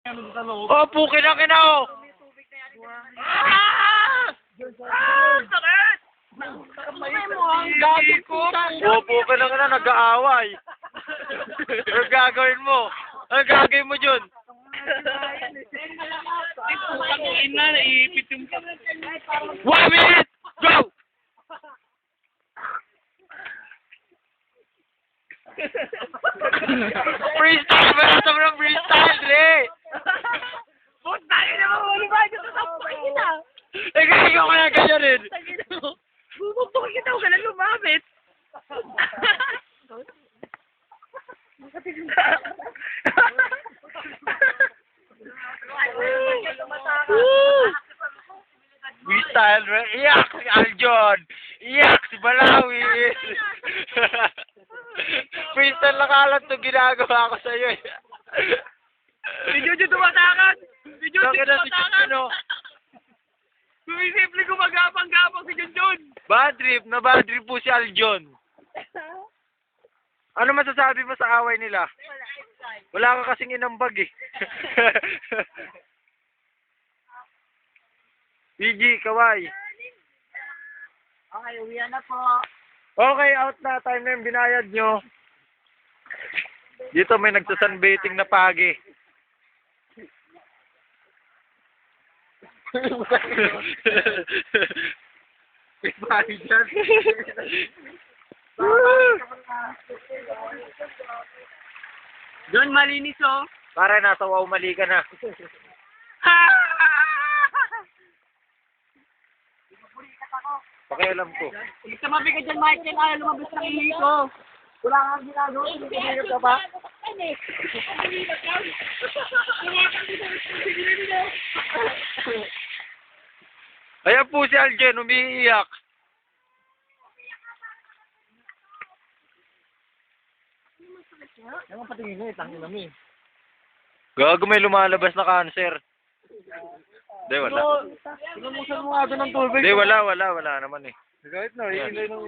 Oh, pukin ang ina oh! Ah! Sakit! Gagi ko! Oh, pukin ang ina, nag-aaway. Ano gagawin mo? Ano gagawin mo dyan? Ina, naiipit yung... 1 minute! Go! Freestyle! Marasa mo ng freestyle, Dre! Boss, tayo na mo! Ano ba? Ito sa kita! Eh, gagawa ko na ganyan rin! Bubukbukin kita, huwag ka na lumapit! Freestyle, Dre! Iyak si Aljon! Iyak si Balawi! Freestyle na kalat to ginagawa ko sa'yo eh. Si Jojo tumatakan! Si Jojo Bakit na si tumatakan! Jojo? Sumisimple gumagapang-gapang si Junjun! Bad trip, na bad trip po si Aljon. Ano masasabi mo sa away nila? Wala ka kasing inambag eh. PG, kaway. Okay, uwian na po. Okay, out na. Time na yung binayad nyo. Dito may nagsasunbaiting na pagi. May pagi dyan. John, malinis oh. Para nasa wow mali ka na. Pakialam ko. Huwag ka mabigat dyan, Michael. Ayaw lumabas ng ihi ko. Wala kang ginagawa. Hindi ka ba? Ayan po si Aljen, umiiyak. Ano patingin mo? Tangin namin. Gago, may lumalabas na cancer. Hindi, wala. Tinamusan mo nga doon ng tubig. Hindi, wala naman eh. Kahit na, hihintay nung...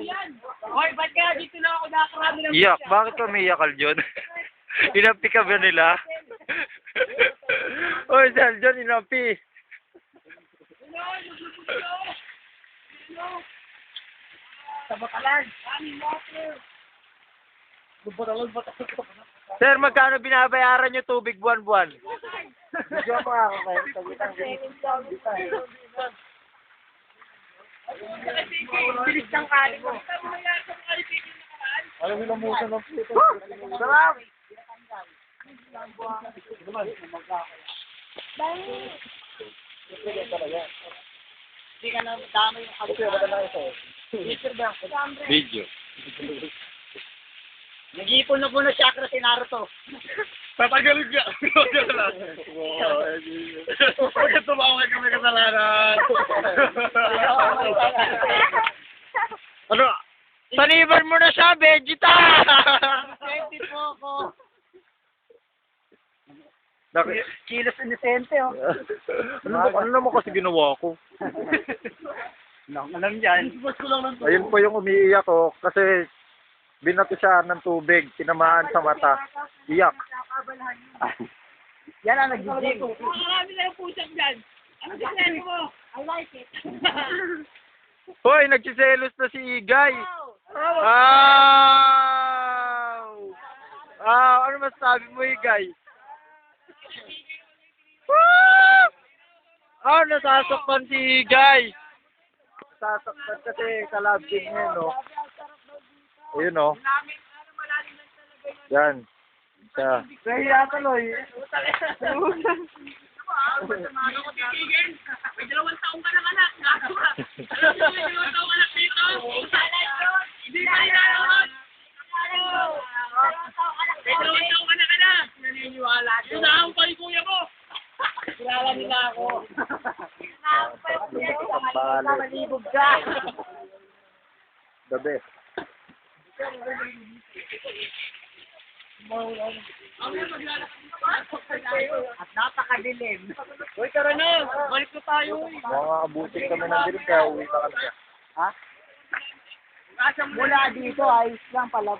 Hoy, ba't ka? Dito na ako nakakarami ng... Iyak, bakit ka umiiyak, Aljon? Inampi ka ba nila? Oy, si Aljon, inampi. Sa Bakalan. Sir, magkano binabayaran nyo tubig buwan-buwan? Medyo makakakain. Tagitang bilis ng kanin mo. Alam mo namusan ng puto. Sarap! Hindi ka na dami yung Video. Nag-iipon na po na chakra si Naruto. Tatagalog ka. Bakit tumawag kami kasalanan? Ano? Taniban mo na siya, Vegeta! Safety po ako. Bakit? Kilos inisente oh. Ano naman kasi ginawa ko? Alam yan. Ayun po yung umiiyak ko kasi binato siya ng tubig, tinamaan sa mata. Iyak. Yan ang nag-gym. Marami na yung push-up dyan. Ano ginagawa mo? I like it. Hoy, nagsiselos na si Igay. Ano masasabi mo, Igay? Nasasaktan si Igay. Nasasaktan kasi kalabing niya, no? Ayun, no? Yan. Siya. Kaya tuloy. May 2 taong ka ng anak. May 2 taong anak dito. Hindi ka nilalawag. May 2 taong anak ka na. Naniniwala. Yun na ang pali kuya ko. Kilala nila ako. Balik. Malibog ka. The best. At napakadilim. Hoy, tara na. Balik na tayo. Mga abutin kami ng dilim kaya uwi na kami. Ha? Mula dito, ayos lang pala.